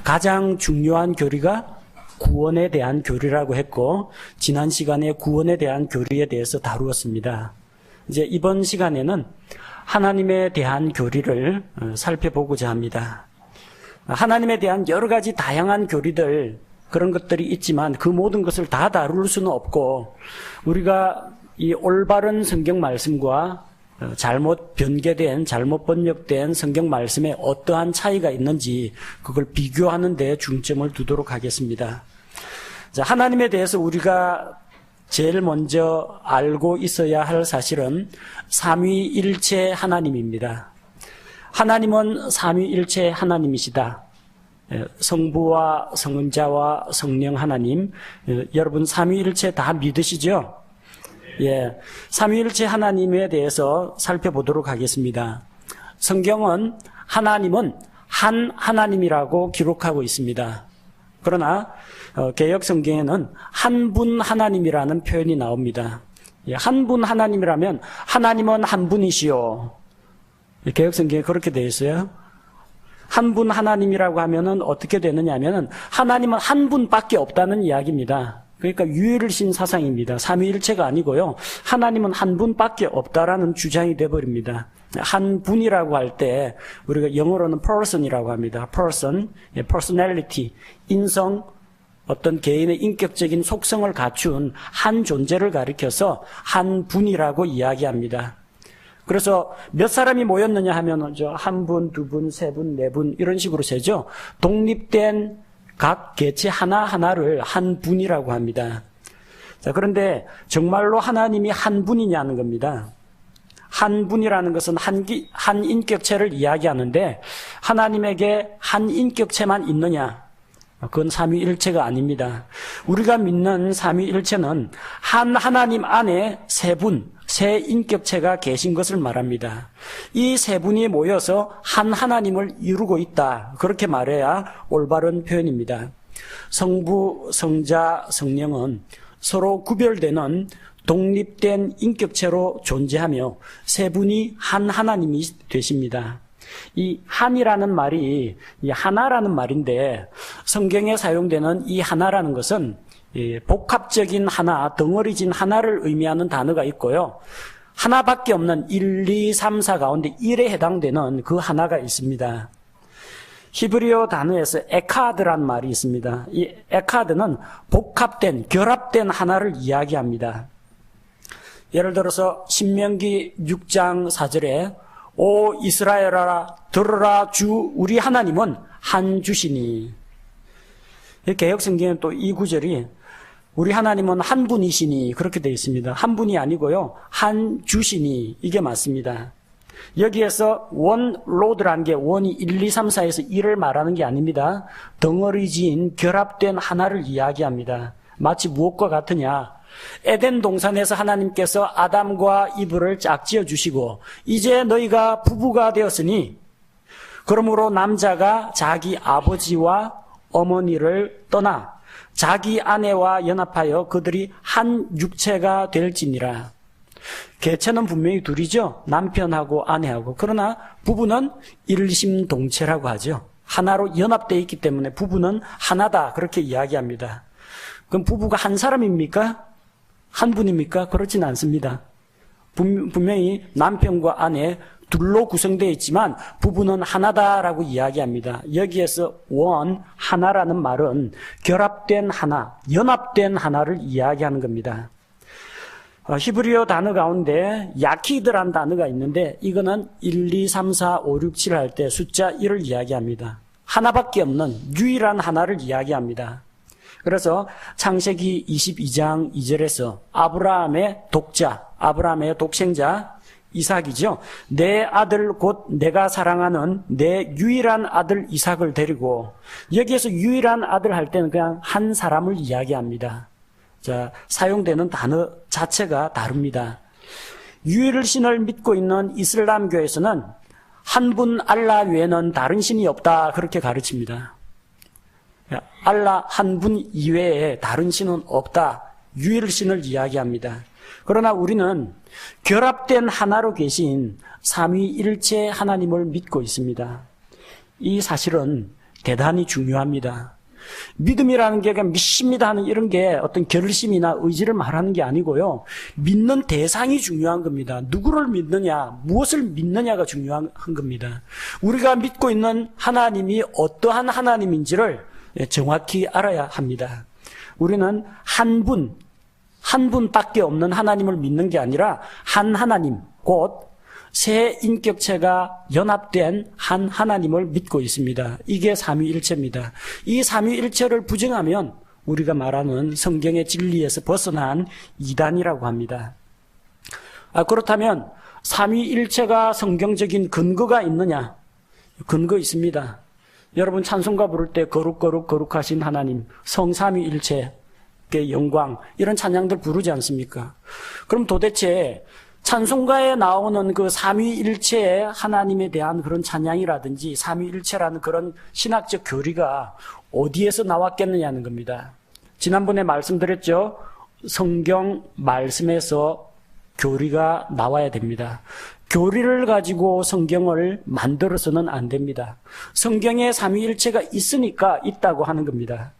가장 중요한 교리가 구원에 대한 교리라고 했고, 지난 시간에 구원에 대한 교리에 대해서 다루었습니다. 이제 이번 시간에는 하나님에 대한 교리를 살펴보고자 합니다. 하나님에 대한 여러 가지 다양한 교리들, 그런 것들이 있지만 그 모든 것을 다 다룰 수는 없고, 우리가 이 올바른 성경 말씀과 잘못 변개된, 잘못 번역된 성경 말씀에 어떠한 차이가 있는지 그걸 비교하는 데 중점을 두도록 하겠습니다. 자, 하나님에 대해서 우리가 제일 먼저 알고 있어야 할 사실은 삼위일체 하나님입니다. 하나님은 삼위일체 하나님이시다. 성부와 성자와 성령 하나님, 여러분 삼위일체 다 믿으시죠? 예, 삼위일체 하나님에 대해서 살펴보도록 하겠습니다. 성경은 하나님은 한 하나님이라고 기록하고 있습니다. 그러나 개역 성경에는 한 분 하나님이라는 표현이 나옵니다. 예, 한 분 하나님이라면 하나님은 한 분이시오. 개역 성경에 그렇게 되어 있어요. 한 분 하나님이라고 하면은 어떻게 되느냐 하면은 하나님은 한 분밖에 없다는 이야기입니다. 그러니까 유일신 사상입니다. 삼위일체가 아니고요. 하나님은 한 분밖에 없다라는 주장이 되어버립니다. 한 분이라고 할 때 우리가 영어로는 person이라고 합니다. person, personality, 인성, 어떤 개인의 인격적인 속성을 갖춘 한 존재를 가리켜서 한 분이라고 이야기합니다. 그래서 몇 사람이 모였느냐 하면 한 분, 두 분, 세 분, 네 분 이런 식으로 세죠. 독립된 각 개체 하나하나를 한 분이라고 합니다. 자, 그런데 정말로 하나님이 한 분이냐는 겁니다. 한 분이라는 것은 한 인격체를 이야기하는데 하나님에게 한 인격체만 있느냐? 그건 삼위일체가 아닙니다. 우리가 믿는 삼위일체는 한 하나님 안에 세 분, 세 인격체가 계신 것을 말합니다. 이 세 분이 모여서 한 하나님을 이루고 있다. 그렇게 말해야 올바른 표현입니다. 성부, 성자, 성령은 서로 구별되는 독립된 인격체로 존재하며 세 분이 한 하나님이 되십니다. 이 한이라는 말이 이 하나라는 말인데 성경에 사용되는 이 하나라는 것은 복합적인 하나, 덩어리진 하나를 의미하는 단어가 있고요. 하나밖에 없는 1, 2, 3, 4 가운데 1에 해당되는 그 하나가 있습니다. 히브리어 단어에서 에카드란 말이 있습니다. 이 에카드는 복합된, 결합된 하나를 이야기합니다. 예를 들어서 신명기 6장 4절에 오 이스라엘아 들으라 주 우리 하나님은 한 주시니. 개역 성경에는 또 이 구절이 우리 하나님은 한 분이시니 그렇게 되어 있습니다. 한 분이 아니고요. 한 주시니 이게 맞습니다. 여기에서 원 로드라는 게 원이 1, 2, 3, 4에서 1을 말하는 게 아닙니다. 덩어리진 결합된 하나를 이야기합니다. 마치 무엇과 같으냐? 에덴 동산에서 하나님께서 아담과 이브를 짝지어 주시고 이제 너희가 부부가 되었으니 그러므로 남자가 자기 아버지와 어머니를 떠나 자기 아내와 연합하여 그들이 한 육체가 될지니라. 개체는 분명히 둘이죠. 남편하고 아내하고. 그러나 부부는 일심동체라고 하죠. 하나로 연합되어 있기 때문에 부부는 하나다 그렇게 이야기합니다. 그럼 부부가 한 사람입니까? 한 분입니까? 그렇진 않습니다. 분명히 남편과 아내 둘로 구성되어 있지만 부부는 하나다라고 이야기합니다. 여기에서 원, 하나라는 말은 결합된 하나, 연합된 하나를 이야기하는 겁니다. 히브리어 단어 가운데 야키드란 단어가 있는데 이거는 1, 2, 3, 4, 5, 6, 7 할 때 숫자 1을 이야기합니다. 하나밖에 없는 유일한 하나를 이야기합니다. 그래서 창세기 22장 2절에서 아브라함의 독자, 아브라함의 독생자 이삭이죠. 내 아들 곧 내가 사랑하는 내 유일한 아들 이삭을 데리고 여기에서 유일한 아들 할 때는 그냥 한 사람을 이야기합니다. 자, 사용되는 단어 자체가 다릅니다. 유일신을 믿고 있는 이슬람교에서는 한 분 알라 외에는 다른 신이 없다 그렇게 가르칩니다. 알라 한 분 이외에 다른 신은 없다. 유일신을 이야기합니다. 그러나 우리는 결합된 하나로 계신 삼위일체 하나님을 믿고 있습니다. 이 사실은 대단히 중요합니다. 믿음이라는 게 그냥 믿습니다 하는 이런 게 어떤 결심이나 의지를 말하는 게 아니고요. 믿는 대상이 중요한 겁니다. 누구를 믿느냐, 무엇을 믿느냐가 중요한 겁니다. 우리가 믿고 있는 하나님이 어떠한 하나님인지를 정확히 알아야 합니다. 우리는 한 분밖에 없는 하나님을 믿는 게 아니라 한 하나님, 곧 세 인격체가 연합된 한 하나님을 믿고 있습니다. 이게 삼위일체입니다. 이 삼위일체를 부정하면 우리가 말하는 성경의 진리에서 벗어난 이단이라고 합니다. 그렇다면 삼위일체가 성경적인 근거가 있느냐? 근거 있습니다. 여러분 찬송가 부를 때 거룩하신 하나님, 성삼위일체의 영광 이런 찬양들 부르지 않습니까? 그럼 도대체 찬송가에 나오는 그 삼위일체의 하나님에 대한 그런 찬양이라든지 삼위일체라는 그런 신학적 교리가 어디에서 나왔겠느냐는 겁니다. 지난번에 말씀드렸죠. 성경 말씀에서 교리가 나와야 됩니다. 교리를 가지고 성경을 만들어서는 안 됩니다. 성경에 삼위일체가 있으니까 있다고 하는 겁니다.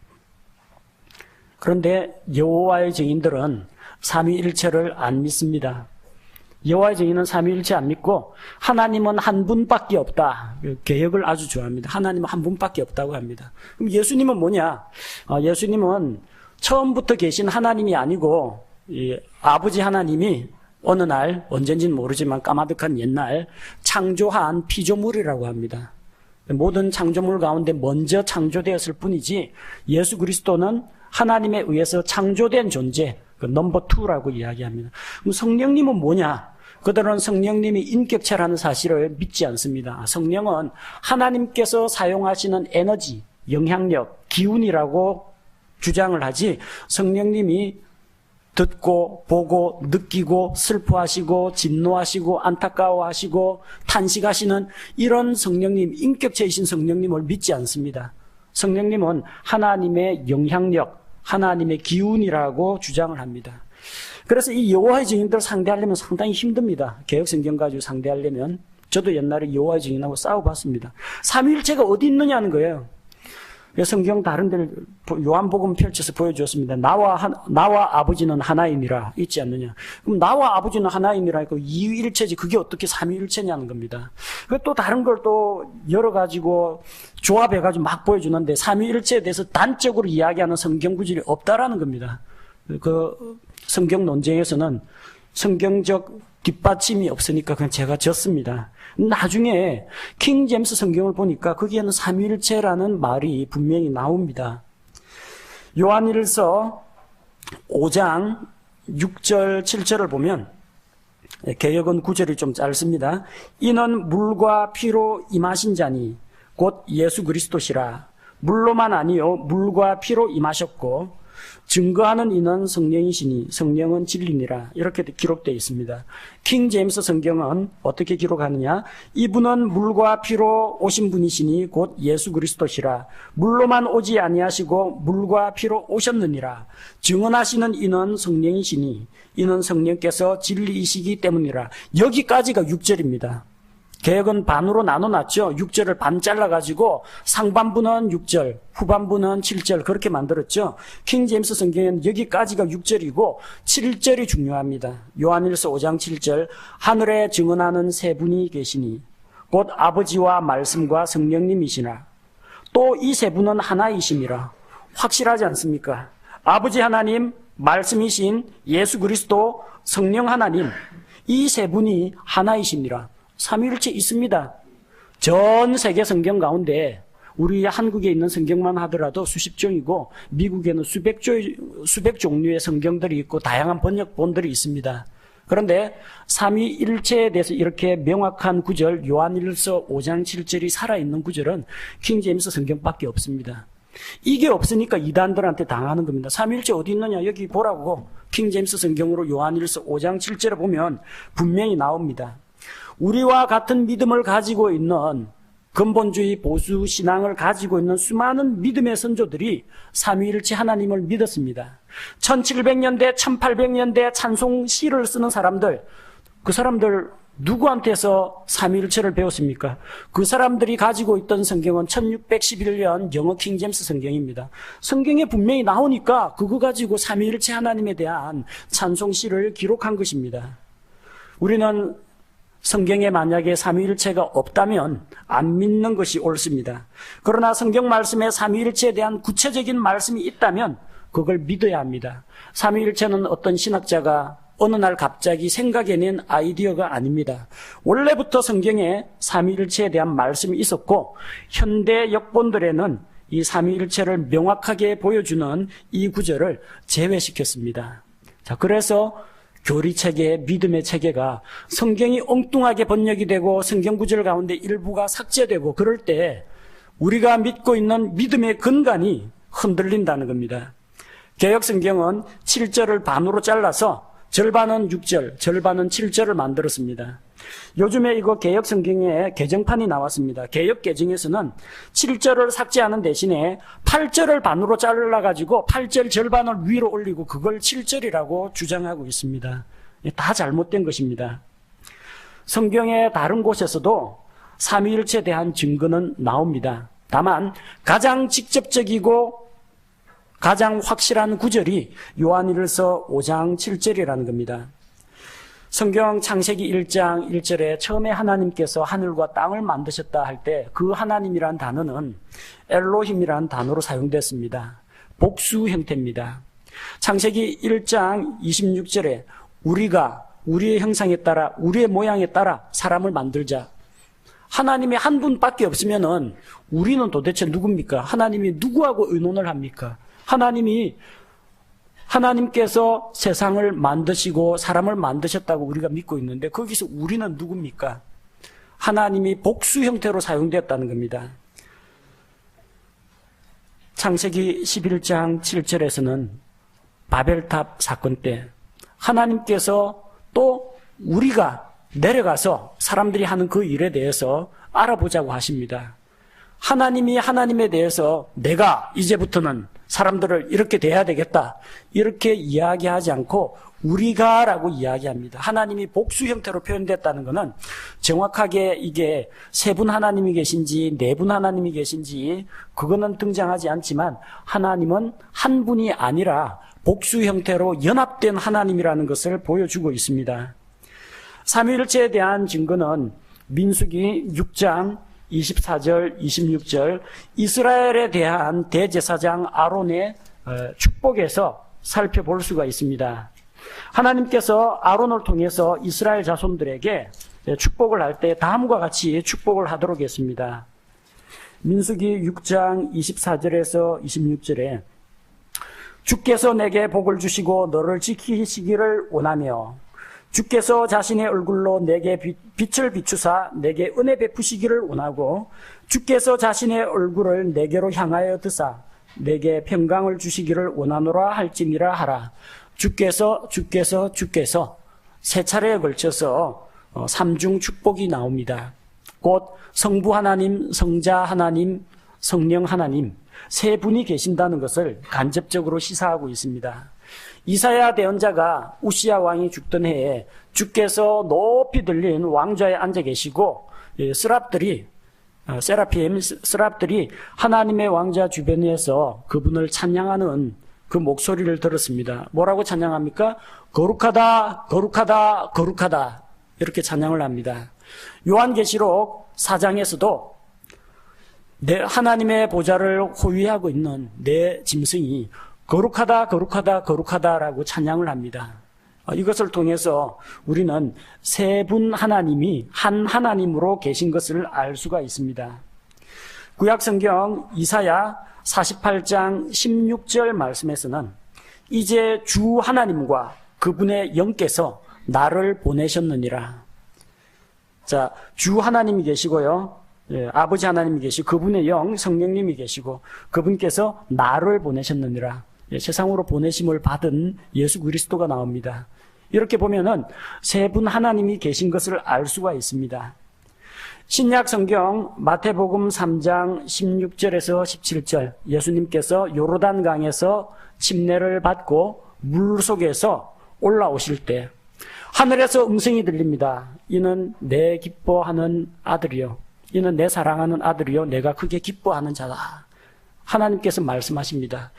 그런데 여호와의 증인들은 삼위일체를 안 믿습니다. 여호와의 증인은 삼위일체 안 믿고 하나님은 한 분밖에 없다. 개혁을 아주 좋아합니다. 하나님은 한 분밖에 없다고 합니다. 그럼 예수님은 뭐냐? 예수님은 처음부터 계신 하나님이 아니고 아버지 하나님이 어느 날 언젠지는 모르지만 까마득한 옛날 창조한 피조물이라고 합니다. 모든 창조물 가운데 먼저 창조되었을 뿐이지 예수 그리스도는 하나님에 의해서 창조된 존재, 넘버 2라고 이야기합니다. 그럼 성령님은 뭐냐? 그들은 성령님이 인격체라는 사실을 믿지 않습니다. 성령은 하나님께서 사용하시는 에너지, 영향력, 기운이라고 주장을 하지 성령님이 듣고 보고 느끼고 슬퍼하시고 진노하시고 안타까워하시고 탄식하시는 이런 성령님, 인격체이신 성령님을 믿지 않습니다. 성령님은 하나님의 영향력, 하나님의 기운이라고 주장을 합니다. 그래서 이 여호와의 증인들을 상대하려면 상당히 힘듭니다. 개혁 성경 가지고 상대하려면. 저도 옛날에 여호와의 증인하고 싸워봤습니다. 삼위일체가 어디 있느냐는 거예요. 성경 다른 데를 요한복음 펼쳐서 보여주었습니다. 나와 아버지는 하나이니라 있지 않느냐. 그럼 나와 아버지는 하나이니라 했고 이유일체지 그게 어떻게 삼위일체냐는 겁니다. 또 다른 걸 또 여러 가지고 조합해가지고 막 보여주는데 삼위일체에 대해서 단적으로 이야기하는 성경 구절이 없다라는 겁니다. 그 성경 논쟁에서는 성경적 뒷받침이 없으니까 그냥 제가 졌습니다. 나중에 킹 제임스 성경을 보니까 거기에는 삼위일체라는 말이 분명히 나옵니다. 요한일서 5장 6절 7절을 보면 개역은 9절이 좀 짧습니다. 이는 물과 피로 임하신 자니 곧 예수 그리스도시라. 물로만 아니요 물과 피로 임하셨고 증거하는 이는 성령이시니 성령은 진리니라. 이렇게 기록되어 있습니다. 킹 제임스 성경은 어떻게 기록하느냐? 이분은 물과 피로 오신 분이시니 곧 예수 그리스도시라. 물로만 오지 아니하시고 물과 피로 오셨느니라. 증언하시는 이는 성령이시니 이는 성령께서 진리이시기 때문이라. 여기까지가 6절입니다. 개역은 반으로 나눠놨죠. 6절을 반 잘라가지고 상반부는 6절, 후반부는 7절 그렇게 만들었죠. 킹 제임스 성경에는 여기까지가 6절이고 7절이 중요합니다. 요한일서 5장 7절 하늘에 증언하는 세 분이 계시니 곧 아버지와 말씀과 성령님이시나 또 이 세 분은 하나이심이라. 확실하지 않습니까? 아버지 하나님, 말씀이신 예수 그리스도, 성령 하나님 이 세 분이 하나이십니다. 삼위일체 있습니다. 전 세계 성경 가운데 우리 한국에 있는 성경만 하더라도 수십 종이고 미국에는 수백 종류의 성경들이 있고 다양한 번역본들이 있습니다. 그런데 삼위일체에 대해서 이렇게 명확한 구절 요한일서 5장 7절이 살아있는 구절은 킹 제임스 성경밖에 없습니다. 이게 없으니까 이단들한테 당하는 겁니다. 삼위일체 어디 있느냐 여기 보라고 킹 제임스 성경으로 요한일서 5장 7절에 보면 분명히 나옵니다. 우리와 같은 믿음을 가지고 있는 근본주의 보수 신앙을 가지고 있는 수많은 믿음의 선조들이 삼위일체 하나님을 믿었습니다. 1700년대, 1800년대 찬송 시를 쓰는 사람들, 그 사람들 누구한테서 삼위일체를 배웠습니까? 그 사람들이 가지고 있던 성경은 1611년 영어 킹제임스 성경입니다. 성경에 분명히 나오니까 그거 가지고 삼위일체 하나님에 대한 찬송시를 기록한 것입니다. 우리는 성경에 만약에 삼위일체가 없다면 안 믿는 것이 옳습니다. 그러나 성경 말씀에 삼위일체에 대한 구체적인 말씀이 있다면 그걸 믿어야 합니다. 삼위일체는 어떤 신학자가 어느 날 갑자기 생각해낸 아이디어가 아닙니다. 원래부터 성경에 삼위일체에 대한 말씀이 있었고 현대 역본들에는 이 삼위일체를 명확하게 보여주는 이 구절을 제외시켰습니다. 자, 그래서 교리체계, 믿음의 체계가 성경이 엉뚱하게 번역이 되고 성경 구절 가운데 일부가 삭제되고 그럴 때 우리가 믿고 있는 믿음의 근간이 흔들린다는 겁니다. 개역 성경은 7절을 반으로 잘라서 절반은 6절, 절반은 7절을 만들었습니다. 요즘에 이거 개역 성경에 개정판이 나왔습니다. 개역 개정에서는 7절을 삭제하는 대신에 8절을 반으로 잘라가지고 8절 절반을 위로 올리고 그걸 7절이라고 주장하고 있습니다. 다 잘못된 것입니다. 성경의 다른 곳에서도 삼위일체에 대한 증거는 나옵니다. 다만 가장 직접적이고 가장 확실한 구절이 요한일서 5장 7절이라는 겁니다. 성경 창세기 1장 1절에 처음에 하나님께서 하늘과 땅을 만드셨다 할 때 그 하나님이란 단어는 엘로힘이라는 단어로 사용됐습니다. 복수 형태입니다. 창세기 1장 26절에 우리가 우리의 형상에 따라 우리의 모양에 따라 사람을 만들자. 하나님이 한 분밖에 없으면은 우리는 도대체 누굽니까? 하나님이 누구하고 의논을 합니까? 하나님께서 세상을 만드시고 사람을 만드셨다고 우리가 믿고 있는데 거기서 우리는 누굽니까? 하나님이 복수 형태로 사용되었다는 겁니다. 창세기 11장 7절에서는 바벨탑 사건 때 하나님께서 또 우리가 내려가서 사람들이 하는 그 일에 대해서 알아보자고 하십니다. 하나님이 하나님에 대해서 내가 이제부터는 사람들을 이렇게 대해야 되겠다 이렇게 이야기하지 않고 우리가 라고 이야기합니다. 하나님이 복수 형태로 표현됐다는 것은 정확하게 이게 세 분 하나님이 계신지 네 분 하나님이 계신지 그거는 등장하지 않지만 하나님은 한 분이 아니라 복수 형태로 연합된 하나님이라는 것을 보여주고 있습니다. 삼위일체에 대한 증거는 민수기 6장 24절, 26절 이스라엘에 대한 대제사장 아론의 축복에서 살펴볼 수가 있습니다. 하나님께서 아론을 통해서 이스라엘 자손들에게 축복을 할 때 다음과 같이 축복을 하도록 했습니다. 민수기 6장 24절에서 26절에 주께서 내게 복을 주시고 너를 지키시기를 원하며 주께서 자신의 얼굴로 내게 빛을 비추사 내게 은혜 베푸시기를 원하고 주께서 자신의 얼굴을 내게로 향하여 드사 내게 평강을 주시기를 원하노라 할지니라 하라. 주께서 세 차례에 걸쳐서 삼중 축복이 나옵니다. 곧 성부 하나님, 성자 하나님, 성령 하나님 세 분이 계신다는 것을 간접적으로 시사하고 있습니다. 이사야 대언자가 우시야 왕이 죽던 해에 주께서 높이 들린 왕좌에 앉아 계시고 스랍들이 하나님의 왕좌 주변에서 그분을 찬양하는 그 목소리를 들었습니다. 뭐라고 찬양합니까? 거룩하다, 거룩하다, 거룩하다 이렇게 찬양을 합니다. 요한계시록 4장에서도 하나님의 보좌를 호위하고 있는 내 짐승이 거룩하다, 거룩하다, 거룩하다라고 찬양을 합니다. 이것을 통해서 우리는 세 분 하나님이 한 하나님으로 계신 것을 알 수가 있습니다. 구약성경 이사야 48장 16절 말씀에서는 이제 주 하나님과 그분의 영께서 나를 보내셨느니라. 자, 주 하나님이 계시고요. 아버지 하나님이 계시고 그분의 영 성령님이 계시고 그분께서 나를 보내셨느니라. 세상으로 보내심을 받은 예수 그리스도가 나옵니다. 이렇게 보면은 세 분 하나님이 계신 것을 알 수가 있습니다. 신약 성경 마태복음 3장 16절에서 17절 예수님께서 요르단 강에서 침례를 받고 물 속에서 올라오실 때 하늘에서 음성이 들립니다. 이는 내 기뻐하는 아들이요. 이는 내 사랑하는 아들이요. 내가 크게 기뻐하는 자다. 하나님께서 말씀하십니다.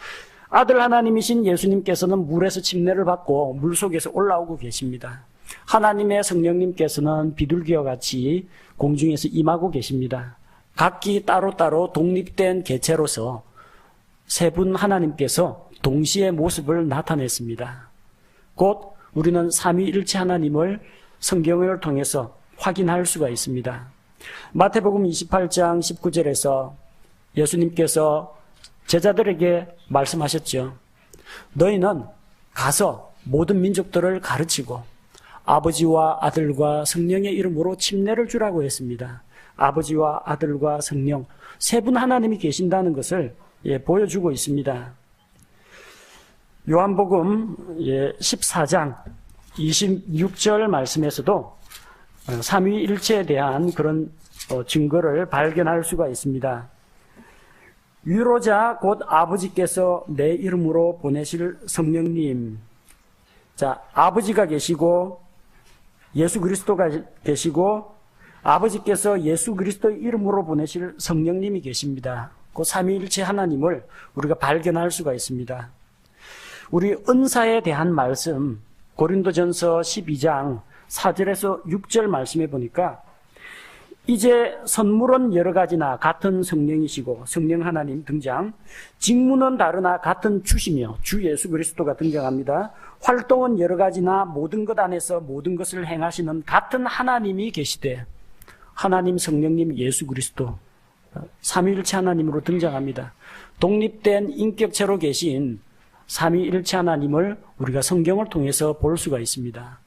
아들 하나님이신 예수님께서는 물에서 침례를 받고 물속에서 올라오고 계십니다. 하나님의 성령님께서는 비둘기와 같이 공중에서 임하고 계십니다. 각기 따로따로 독립된 개체로서 세 분 하나님께서 동시에 모습을 나타냈습니다. 곧 우리는 삼위일체 하나님을 성경을 통해서 확인할 수가 있습니다. 마태복음 28장 19절에서 예수님께서 제자들에게 말씀하셨죠. 너희는 가서 모든 민족들을 가르치고 아버지와 아들과 성령의 이름으로 침례를 주라고 했습니다. 아버지와 아들과 성령 세 분 하나님이 계신다는 것을 보여주고 있습니다. 요한복음 14장 26절 말씀에서도 삼위일체에 대한 그런 증거를 발견할 수가 있습니다. 위로자 곧 아버지께서 내 이름으로 보내실 성령님. 자, 아버지가 계시고 예수 그리스도가 계시고 아버지께서 예수 그리스도의 이름으로 보내실 성령님이 계십니다. 그 삼위일체 하나님을 우리가 발견할 수가 있습니다. 우리 은사에 대한 말씀 고린도전서 12장 4절에서 6절 말씀해 보니까 이제 선물은 여러 가지나 같은 성령이시고 성령 하나님 등장, 직무는 다르나 같은 주시며 주 예수 그리스도가 등장합니다. 활동은 여러 가지나 모든 것 안에서 모든 것을 행하시는 같은 하나님이 계시되 하나님 성령님 예수 그리스도 삼위일체 하나님으로 등장합니다. 독립된 인격체로 계신 삼위일체 하나님을 우리가 성경을 통해서 볼 수가 있습니다.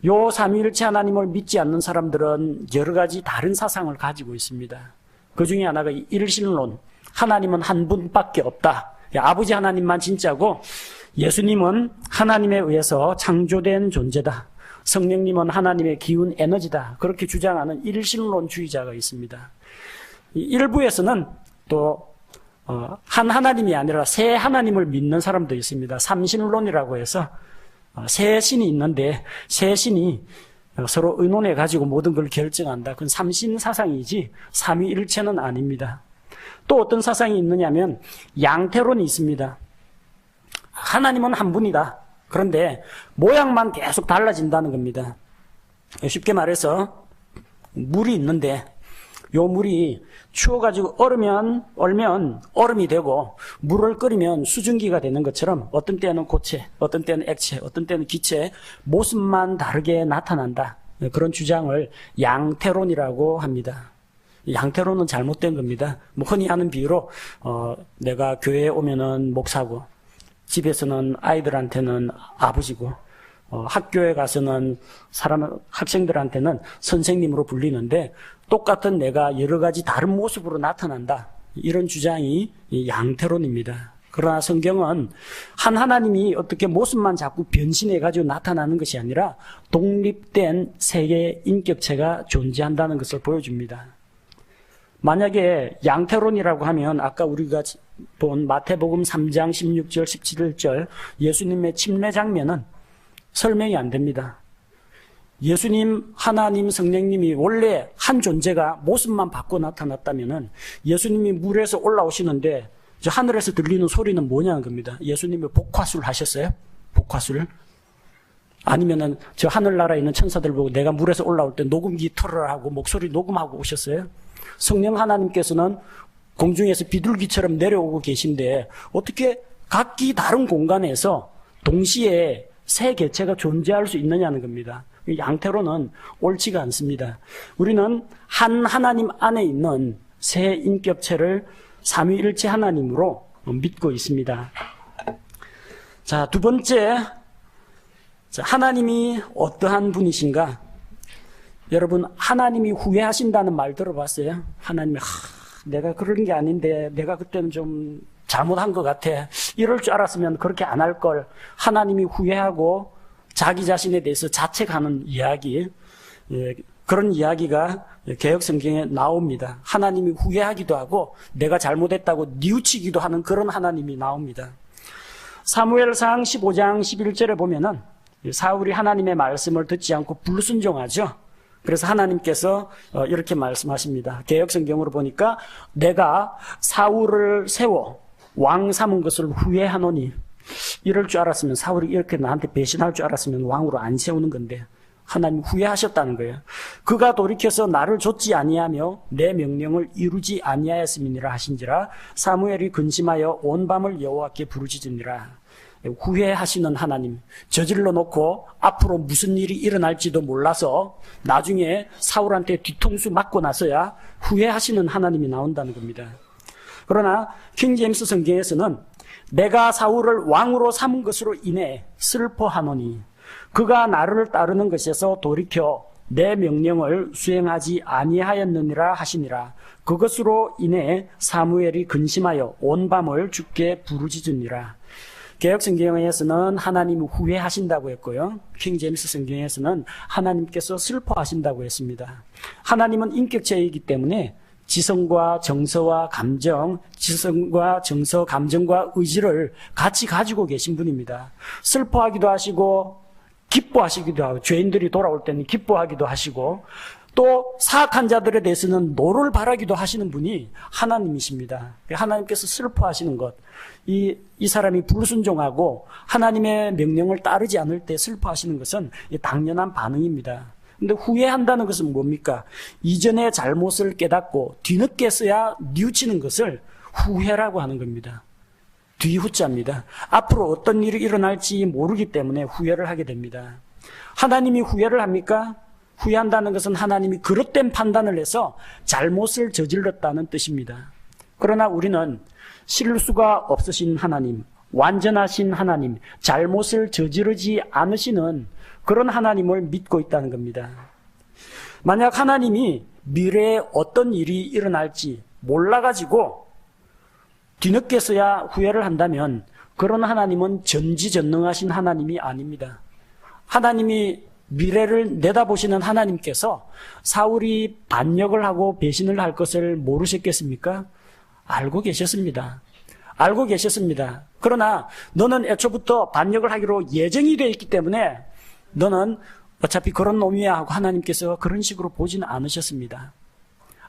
요 삼위일체 하나님을 믿지 않는 사람들은 여러 가지 다른 사상을 가지고 있습니다. 그 중에 하나가 일신론, 하나님은 한 분밖에 없다. 아버지 하나님만 진짜고 예수님은 하나님에 의해서 창조된 존재다. 성령님은 하나님의 기운 에너지다. 그렇게 주장하는 일신론주의자가 있습니다. 일부에서는 또 한 하나님이 아니라 세 하나님을 믿는 사람도 있습니다. 삼신론이라고 해서 세 신이 있는데 세 신이 서로 의논해 가지고 모든 걸 결정한다. 그건 삼신 사상이지 삼위일체는 아닙니다. 또 어떤 사상이 있느냐면 양태론이 있습니다. 하나님은 한 분이다. 그런데 모양만 계속 달라진다는 겁니다. 쉽게 말해서 물이 있는데 요 물이 추워가지고 얼면 얼음이 되고 물을 끓이면 수증기가 되는 것처럼 어떤 때는 고체, 어떤 때는 액체, 어떤 때는 기체 모습만 다르게 나타난다. 그런 주장을 양태론이라고 합니다. 양태론은 잘못된 겁니다. 흔히 하는 비유로 내가 교회에 오면은 목사고 집에서는 아이들한테는 아버지고 학교에 가서는 학생들한테는 선생님으로 불리는데 똑같은 내가 여러 가지 다른 모습으로 나타난다. 이런 주장이 양태론입니다. 그러나 성경은 한 하나님이 어떻게 모습만 자꾸 변신해가지고 나타나는 것이 아니라 독립된 세 개의 인격체가 존재한다는 것을 보여줍니다. 만약에 양태론이라고 하면 아까 우리가 본 마태복음 3장 16절 17절 예수님의 침례 장면은 설명이 안 됩니다. 예수님, 하나님, 성령님이 원래 한 존재가 모습만 바꿔 나타났다면은 예수님이 물에서 올라오시는데 저 하늘에서 들리는 소리는 뭐냐는 겁니다. 예수님이 복화술 하셨어요? 복화술? 아니면은 저 하늘나라에 있는 천사들 보고 내가 물에서 올라올 때 녹음기 틀어라 하고 목소리 녹음하고 오셨어요? 성령 하나님께서는 공중에서 비둘기처럼 내려오고 계신데 어떻게 각기 다른 공간에서 동시에 세 개체가 존재할 수 있느냐는 겁니다. 양태로는 옳지가 않습니다. 우리는 한 하나님 안에 있는 세 인격체를 삼위일체 하나님으로 믿고 있습니다. 자, 두 번째, 하나님이 어떠한 분이신가? 여러분, 하나님이 후회하신다는 말 들어봤어요? 하나님이 내가 그런 게 아닌데 내가 그때는 좀 잘못한 것 같아. 이럴 줄 알았으면 그렇게 안 할 걸. 하나님이 후회하고 자기 자신에 대해서 자책하는 이야기, 그런 이야기가 개역성경에 나옵니다. 하나님이 후회하기도 하고 내가 잘못했다고 뉘우치기도 하는 그런 하나님이 나옵니다. 사무엘상 15장 11절에 보면은 사울이 하나님의 말씀을 듣지 않고 불순종하죠. 그래서 하나님께서 이렇게 말씀하십니다. 개역성경으로 보니까 내가 사울을 세워 왕 삼은 것을 후회하노니, 이럴 줄 알았으면, 사울이 이렇게 나한테 배신할 줄 알았으면 왕으로 안 세우는 건데 하나님 후회하셨다는 거예요. 그가 돌이켜서 나를 좇지 아니하며 내 명령을 이루지 아니하였음이니라 하신지라 사무엘이 근심하여 온 밤을 여호와께 부르짖으니라. 후회하시는 하나님, 저질러 놓고 앞으로 무슨 일이 일어날지도 몰라서 나중에 사울한테 뒤통수 맞고 나서야 후회하시는 하나님이 나온다는 겁니다. 그러나 킹제임스 성경에서는 내가 사울을 왕으로 삼은 것으로 인해 슬퍼하노니 그가 나를 따르는 것에서 돌이켜 내 명령을 수행하지 아니하였느니라 하시니라. 그것으로 인해 사무엘이 근심하여 온 밤을 주께 부르짖으니라. 개역성경에서는 하나님이 후회하신다고 했고요. 킹제임스 성경에서는 하나님께서 슬퍼하신다고 했습니다. 하나님은 인격체이기 때문에 지성과 정서와 감정, 지성과 정서, 감정과 의지를 같이 가지고 계신 분입니다. 슬퍼하기도 하시고 기뻐하시기도 하고, 죄인들이 돌아올 때는 기뻐하기도 하시고, 또 사악한 자들에 대해서는 노를 바라기도 하시는 분이 하나님이십니다. 하나님께서 슬퍼하시는 것, 이 사람이 불순종하고 하나님의 명령을 따르지 않을 때 슬퍼하시는 것은 당연한 반응입니다. 근데 후회한다는 것은 뭡니까? 이전의 잘못을 깨닫고 뒤늦게서야 뉘우치는 것을 후회라고 하는 겁니다. 뒤후자입니다. 앞으로 어떤 일이 일어날지 모르기 때문에 후회를 하게 됩니다. 하나님이 후회를 합니까? 후회한다는 것은 하나님이 그릇된 판단을 해서 잘못을 저질렀다는 뜻입니다. 그러나 우리는 실수가 없으신 하나님, 완전하신 하나님, 잘못을 저지르지 않으시는 그런 하나님을 믿고 있다는 겁니다. 만약 하나님이 미래에 어떤 일이 일어날지 몰라가지고 뒤늦게서야 후회를 한다면 그런 하나님은 전지전능하신 하나님이 아닙니다. 하나님이 미래를 내다보시는 하나님께서 사울이 반역을 하고 배신을 할 것을 모르셨겠습니까? 알고 계셨습니다. 알고 계셨습니다. 그러나 너는 애초부터 반역을 하기로 예정이 되어 있기 때문에 너는 어차피 그런 놈이야 하고 하나님께서 그런 식으로 보지는 않으셨습니다.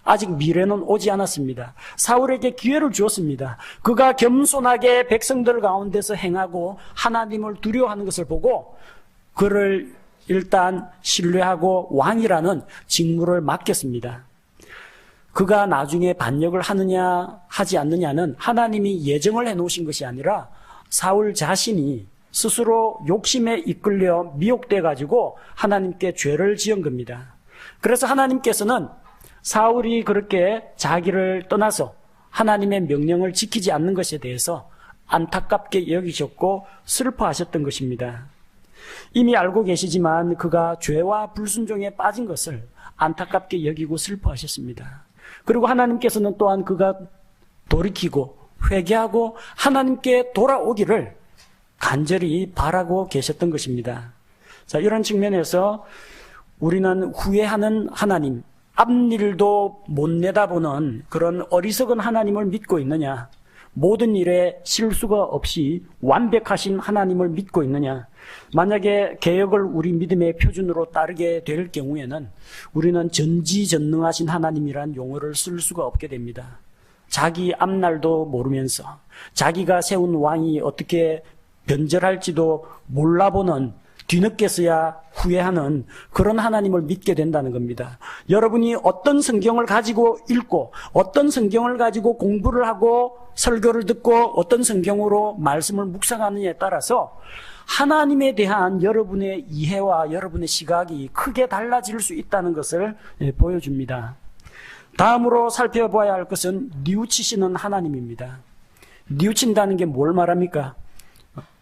아직 미래는 오지 않았습니다. 사울에게 기회를 주었습니다. 그가 겸손하게 백성들 가운데서 행하고 하나님을 두려워하는 것을 보고 그를 일단 신뢰하고 왕이라는 직무를 맡겼습니다. 그가 나중에 반역을 하느냐 하지 않느냐는 하나님이 예정을 해놓으신 것이 아니라 사울 자신이 스스로 욕심에 이끌려 미혹돼 가지고 하나님께 죄를 지은 겁니다. 그래서 하나님께서는 사울이 그렇게 자기를 떠나서 하나님의 명령을 지키지 않는 것에 대해서 안타깝게 여기셨고 슬퍼하셨던 것입니다. 이미 알고 계시지만 그가 죄와 불순종에 빠진 것을 안타깝게 여기고 슬퍼하셨습니다. 그리고 하나님께서는 또한 그가 돌이키고 회개하고 하나님께 돌아오기를 간절히 바라고 계셨던 것입니다. 자, 이런 측면에서 우리는 후회하는 하나님, 앞일도 못 내다보는 그런 어리석은 하나님을 믿고 있느냐? 모든 일에 실수가 없이 완벽하신 하나님을 믿고 있느냐? 만약에 개혁을 우리 믿음의 표준으로 따르게 될 경우에는 우리는 전지전능하신 하나님이란 용어를 쓸 수가 없게 됩니다. 자기 앞날도 모르면서 자기가 세운 왕이 어떻게 변절할지도 몰라보는 뒤늦게서야 후회하는 그런 하나님을 믿게 된다는 겁니다. 여러분이 어떤 성경을 가지고 읽고 어떤 성경을 가지고 공부를 하고 설교를 듣고 어떤 성경으로 말씀을 묵상하느냐에 따라서 하나님에 대한 여러분의 이해와 여러분의 시각이 크게 달라질 수 있다는 것을 보여줍니다. 다음으로 살펴봐야 할 것은 뉘우치시는 하나님입니다. 뉘우친다는 게 뭘 말합니까?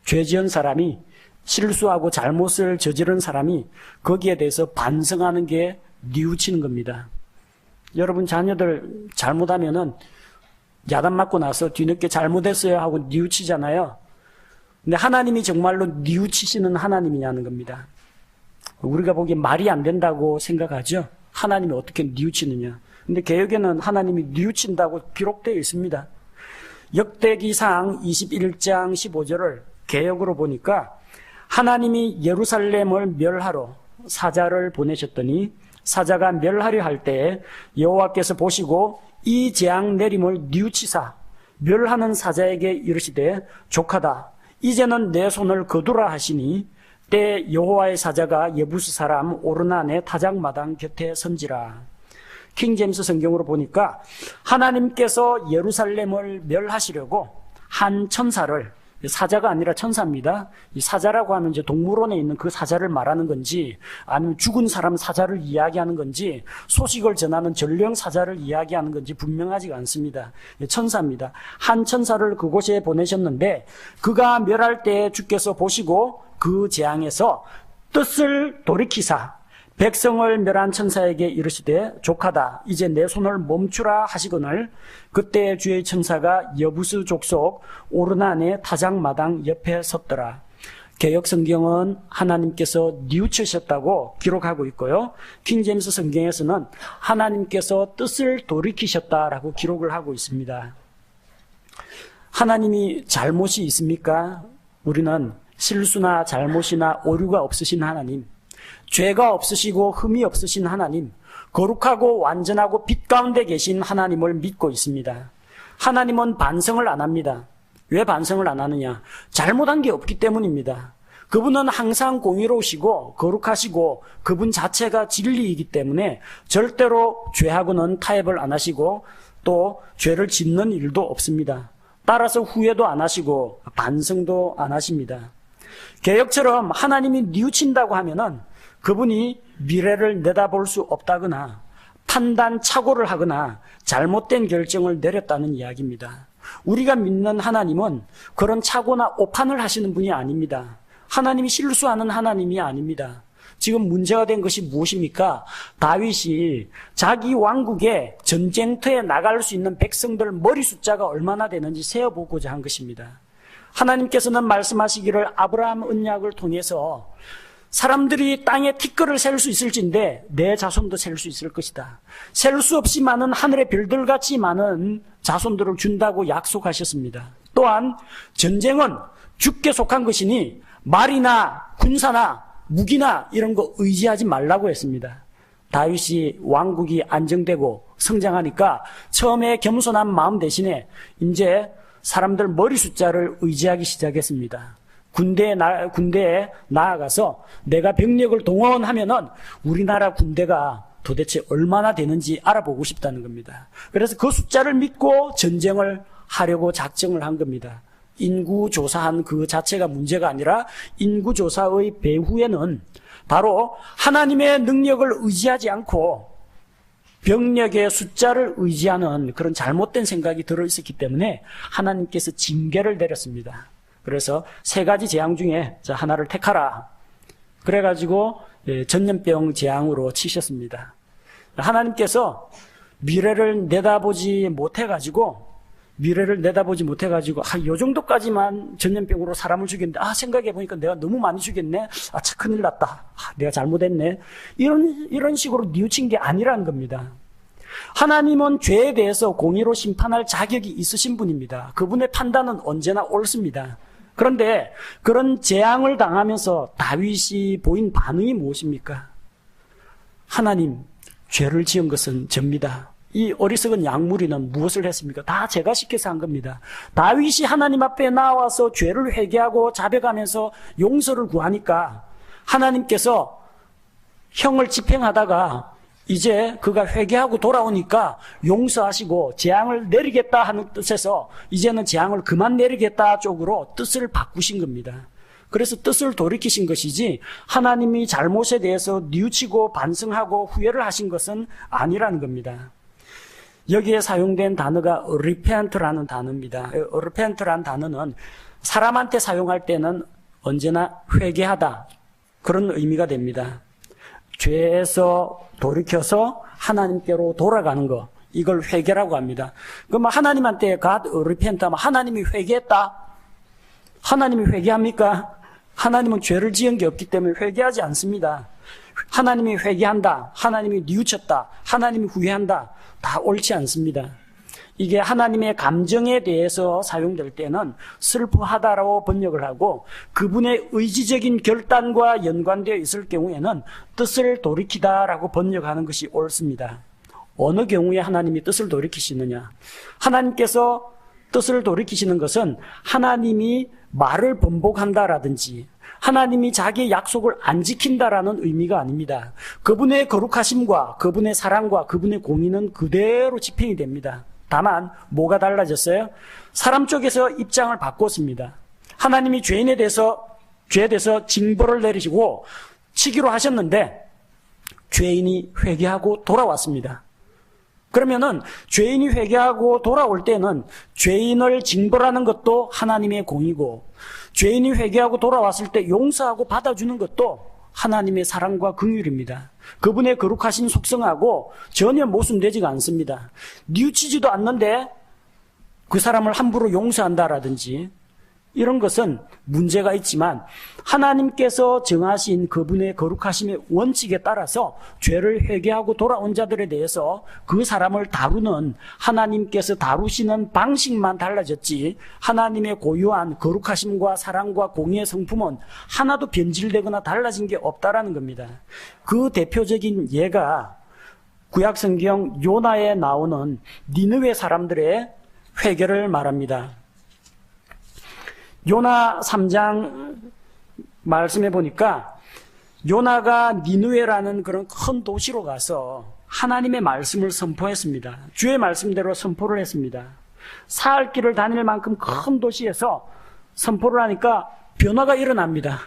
죄 지은 사람이 실수하고 잘못을 저지른 사람이 거기에 대해서 반성하는 게 뉘우치는 겁니다. 여러분 자녀들 잘못하면은 야단 맞고 나서 뒤늦게 잘못했어요 하고 뉘우치잖아요. 근데 하나님이 정말로 뉘우치시는 하나님이냐는 겁니다. 우리가 보기에 말이 안 된다고 생각하죠. 하나님이 어떻게 뉘우치느냐. 근데 개역에는 하나님이 뉘우친다고 기록되어 있습니다. 역대기상 21장 15절을 개역으로 보니까 하나님이 예루살렘을 멸하러 사자를 보내셨더니 사자가 멸하려 할 때에 여호와께서 보시고 이 재앙 내림을 뉘우치사 멸하는 사자에게 이르시되 족하다. 이제는 내 손을 거두라 하시니 때 여호와의 사자가 예부스 사람 오르난의 타작마당 곁에 선지라. 킹제임스 성경으로 보니까 하나님께서 예루살렘을 멸하시려고 한 천사를, 사자가 아니라 천사입니다. 이 사자라고 하면 이제 동물원에 있는 그 사자를 말하는 건지, 아니면 죽은 사람 사자를 이야기하는 건지, 소식을 전하는 전령 사자를 이야기하는 건지 분명하지가 않습니다. 천사입니다. 한 천사를 그곳에 보내셨는데 그가 멸할 때 주께서 보시고 그 재앙에서 뜻을 돌이키사 백성을 멸한 천사에게 이르시되 족하다. 이제 내 손을 멈추라 하시거늘 그때 주의 천사가 여부스 족속 오르난의 타작마당 옆에 섰더라. 개역 성경은 하나님께서 뉘우치셨다고 기록하고 있고요. 킹제임스 성경에서는 하나님께서 뜻을 돌이키셨다라고 기록을 하고 있습니다. 하나님이 잘못이 있습니까? 우리는 실수나 잘못이나 오류가 없으신 하나님, 죄가 없으시고 흠이 없으신 하나님, 거룩하고 완전하고 빛 가운데 계신 하나님을 믿고 있습니다. 하나님은 반성을 안 합니다. 왜 반성을 안 하느냐? 잘못한 게 없기 때문입니다. 그분은 항상 공의로우시고 거룩하시고 그분 자체가 진리이기 때문에 절대로 죄하고는 타협을 안 하시고 또 죄를 짓는 일도 없습니다. 따라서 후회도 안 하시고 반성도 안 하십니다. 개역처럼 하나님이 뉘우친다고 하면은 그분이 미래를 내다볼 수 없다거나 판단 착오를 하거나 잘못된 결정을 내렸다는 이야기입니다. 우리가 믿는 하나님은 그런 착오나 오판을 하시는 분이 아닙니다. 하나님이 실수하는 하나님이 아닙니다. 지금 문제가 된 것이 무엇입니까? 다윗이 자기 왕국에 전쟁터에 나갈 수 있는 백성들 머리 숫자가 얼마나 되는지 세어보고자 한 것입니다. 하나님께서는 말씀하시기를 아브라함 언약을 통해서 사람들이 땅에 티끌을 셀 수 있을진데 내 자손도 셀 수 있을 것이다. 셀 수 없이 많은 하늘의 별들같이 많은 자손들을 준다고 약속하셨습니다. 또한 전쟁은 주께 속한 것이니 말이나 군사나 무기나 이런 거 의지하지 말라고 했습니다. 다윗이 왕국이 안정되고 성장하니까 처음에 겸손한 마음 대신에 이제 사람들 머리 숫자를 의지하기 시작했습니다. 군대에 나아가서 내가 병력을 동원하면은 우리나라 군대가 도대체 얼마나 되는지 알아보고 싶다는 겁니다. 그래서 그 숫자를 믿고 전쟁을 하려고 작정을 한 겁니다. 인구 조사한 그 자체가 문제가 아니라 인구 조사의 배후에는 바로 하나님의 능력을 의지하지 않고 병력의 숫자를 의지하는 그런 잘못된 생각이 들어있었기 때문에 하나님께서 징계를 내렸습니다. 그래서 세 가지 재앙 중에 하나를 택하라. 그래가지고 전염병 재앙으로 치셨습니다. 하나님께서 미래를 내다보지 못해가지고 요 정도까지만 전염병으로 사람을 죽였는데 생각해보니까 내가 너무 많이 죽였네. 참 큰일 났다. 내가 잘못했네. 이런 식으로 뉘우친 게 아니라는 겁니다. 하나님은 죄에 대해서 공의로 심판할 자격이 있으신 분입니다. 그분의 판단은 언제나 옳습니다. 그런데 그런 재앙을 당하면서 다윗이 보인 반응이 무엇입니까? 하나님, 죄를 지은 것은 접니다. 이 어리석은 양무리는 무엇을 했습니까? 다 제가 시켜서 한 겁니다. 다윗이 하나님 앞에 나와서 죄를 회개하고 자백하면서 용서를 구하니까 하나님께서 형을 집행하다가 이제 그가 회개하고 돌아오니까 용서하시고 재앙을 내리겠다 하는 뜻에서 이제는 재앙을 그만 내리겠다 쪽으로 뜻을 바꾸신 겁니다. 그래서 뜻을 돌이키신 것이지 하나님이 잘못에 대해서 뉘우치고 반성하고 후회를 하신 것은 아니라는 겁니다. 여기에 사용된 단어가 repent라는 단어입니다. repent라는 단어는 사람한테 사용할 때는 언제나 회개하다 그런 의미가 됩니다. 죄에서 돌이켜서 하나님께로 돌아가는 거, 이걸 회개라고 합니다. 그럼 하나님한테 God repent 하면 하나님이 회개했다? 하나님이 회개합니까? 하나님은 죄를 지은 게 없기 때문에 회개하지 않습니다. 하나님이 회개한다, 하나님이 뉘우쳤다, 하나님이 후회한다, 다 옳지 않습니다. 이게 하나님의 감정에 대해서 사용될 때는 슬퍼하다라고 번역을 하고, 그분의 의지적인 결단과 연관되어 있을 경우에는 뜻을 돌이키다라고 번역하는 것이 옳습니다. 어느 경우에 하나님이 뜻을 돌이키시느냐? 하나님께서 뜻을 돌이키시는 것은 하나님이 말을 번복한다라든지 하나님이 자기의 약속을 안 지킨다라는 의미가 아닙니다. 그분의 거룩하심과 그분의 사랑과 그분의 공의는 그대로 집행이 됩니다. 다만 뭐가 달라졌어요? 사람 쪽에서 입장을 바꿨습니다. 하나님이 죄에 대해서 징벌을 내리시고 치기로 하셨는데 죄인이 회개하고 돌아왔습니다. 그러면은 죄인이 회개하고 돌아올 때는 죄인을 징벌하는 것도 하나님의 공이고, 죄인이 회개하고 돌아왔을 때 용서하고 받아주는 것도 하나님의 사랑과 긍휼입니다. 그분의 거룩하신 속성하고 전혀 모순되지가 않습니다. 뉘우치지도 않는데 그 사람을 함부로 용서한다라든지 이런 것은 문제가 있지만, 하나님께서 정하신 그분의 거룩하심의 원칙에 따라서 죄를 회개하고 돌아온 자들에 대해서 그 사람을 다루는 하나님께서 다루시는 방식만 달라졌지, 하나님의 고유한 거룩하심과 사랑과 공의의 성품은 하나도 변질되거나 달라진 게 없다라는 겁니다. 그 대표적인 예가 구약성경 요나에 나오는 니느웨 사람들의 회개를 말합니다. 요나 3장 말씀해 보니까 요나가 니느웨라는 그런 큰 도시로 가서 하나님의 말씀을 선포했습니다. 주의 말씀대로 선포를 했습니다. 사흘 길을 다닐 만큼 큰 도시에서 선포를 하니까 변화가 일어납니다.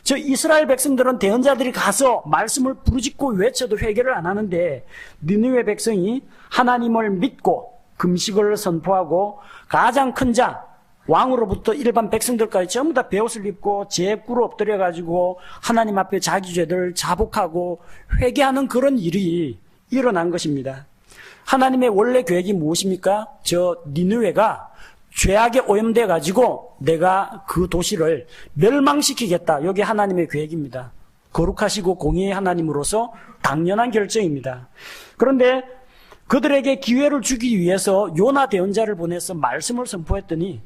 저 이스라엘 백성들은 대언자들이 가서 말씀을 부르짖고 외쳐도 회개를 안 하는데, 니느웨 백성이 하나님을 믿고 금식을 선포하고 가장 큰 자 왕으로부터 일반 백성들까지 전부 다 베옷을 입고 제꾸로 엎드려가지고 하나님 앞에 자기 죄를 자복하고 회개하는 그런 일이 일어난 것입니다. 하나님의 원래 계획이 무엇입니까? 저 니느웨가 죄악에 오염돼가지고 내가 그 도시를 멸망시키겠다. 이게 하나님의 계획입니다. 거룩하시고 공의의 하나님으로서 당연한 결정입니다. 그런데 그들에게 기회를 주기 위해서 요나 대언자를 보내서 말씀을 선포했더니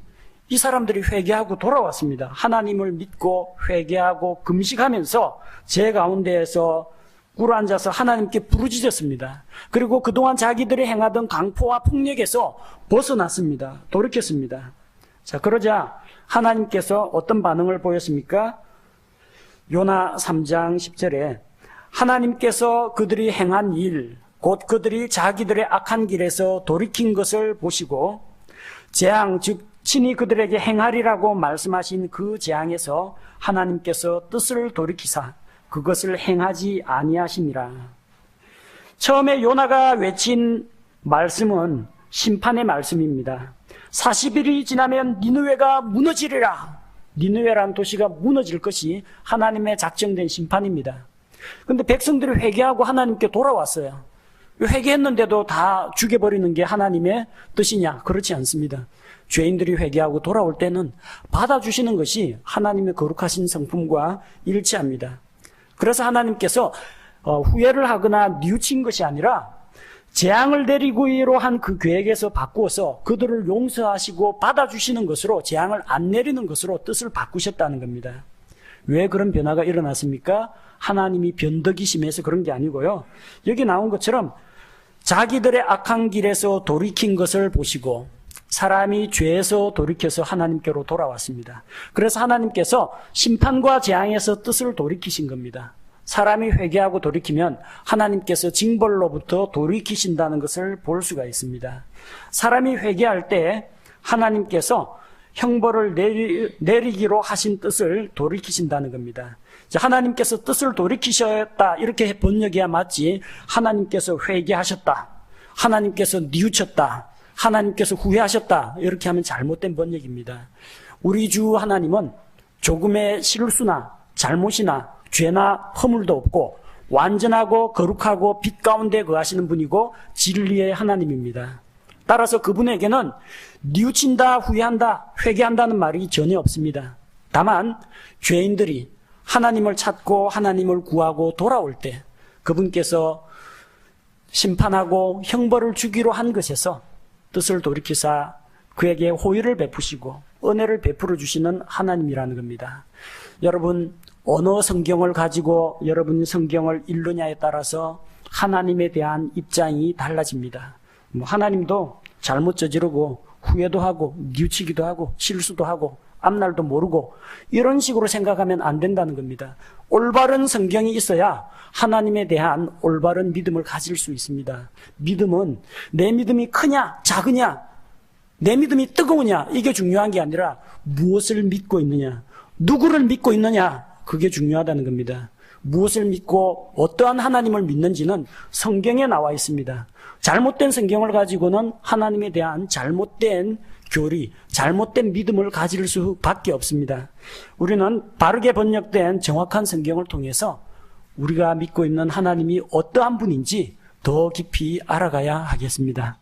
이 사람들이 회개하고 돌아왔습니다. 하나님을 믿고 회개하고 금식하면서 제 가운데에서 꿇어앉아서 하나님께 부르짖었습니다. 그리고 그동안 자기들이 행하던 강포와 폭력에서 벗어났습니다. 돌이켰습니다. 자, 그러자 하나님께서 어떤 반응을 보였습니까? 요나 3장 10절에 하나님께서 그들이 행한 일, 곧 그들이 자기들의 악한 길에서 돌이킨 것을 보시고 재앙, 즉 친히 그들에게 행하리라고 말씀하신 그 재앙에서 하나님께서 뜻을 돌이키사 그것을 행하지 아니하심이라. 처음에 요나가 외친 말씀은 심판의 말씀입니다. 40일이 지나면 니느웨가 무너지리라. 니느웨라는 도시가 무너질 것이 하나님의 작정된 심판입니다. 그런데 백성들이 회개하고 하나님께 돌아왔어요. 회개했는데도 다 죽여버리는 게 하나님의 뜻이냐? 그렇지 않습니다. 죄인들이 회개하고 돌아올 때는 받아주시는 것이 하나님의 거룩하신 성품과 일치합니다. 그래서 하나님께서 후회를 하거나 뉘우친 것이 아니라 재앙을 내리기로 한 그 계획에서 바꾸어서 그들을 용서하시고 받아주시는 것으로, 재앙을 안 내리는 것으로 뜻을 바꾸셨다는 겁니다. 왜 그런 변화가 일어났습니까? 하나님이 변덕이 심해서 그런 게 아니고요. 여기 나온 것처럼 자기들의 악한 길에서 돌이킨 것을 보시고 사람이 죄에서 돌이켜서 하나님께로 돌아왔습니다. 그래서 하나님께서 심판과 재앙에서 뜻을 돌이키신 겁니다. 사람이 회개하고 돌이키면 하나님께서 징벌로부터 돌이키신다는 것을 볼 수가 있습니다. 사람이 회개할 때 하나님께서 형벌을 내리기로 하신 뜻을 돌이키신다는 겁니다. 하나님께서 뜻을 돌이키셨다 이렇게 번역해야 맞지, 하나님께서 회개하셨다, 하나님께서 뉘우쳤다, 하나님께서 후회하셨다 이렇게 하면 잘못된 번역입니다. 우리 주 하나님은 조금의 실수나 잘못이나 죄나 허물도 없고 완전하고 거룩하고 빛 가운데 거하시는 분이고 진리의 하나님입니다. 따라서 그분에게는 뉘우친다, 후회한다, 회개한다는 말이 전혀 없습니다. 다만 죄인들이 하나님을 찾고 하나님을 구하고 돌아올 때 그분께서 심판하고 형벌을 주기로 한 것에서 뜻을 돌이키사 그에게 호의를 베푸시고 은혜를 베풀어 주시는 하나님이라는 겁니다. 여러분, 어느 성경을 가지고 여러분이 성경을 읽느냐에 따라서 하나님에 대한 입장이 달라집니다. 하나님도 잘못 저지르고 후회도 하고 뉘우치기도 하고 실수도 하고 앞날도 모르고 이런 식으로 생각하면 안 된다는 겁니다. 올바른 성경이 있어야 하나님에 대한 올바른 믿음을 가질 수 있습니다. 믿음은 내 믿음이 크냐 작으냐, 내 믿음이 뜨거우냐, 이게 중요한 게 아니라 무엇을 믿고 있느냐, 누구를 믿고 있느냐, 그게 중요하다는 겁니다. 무엇을 믿고 어떠한 하나님을 믿는지는 성경에 나와 있습니다. 잘못된 성경을 가지고는 하나님에 대한 잘못된 교리, 잘못된 믿음을 가질 수밖에 없습니다. 우리는 바르게 번역된 정확한 성경을 통해서 우리가 믿고 있는 하나님이 어떠한 분인지 더 깊이 알아가야 하겠습니다.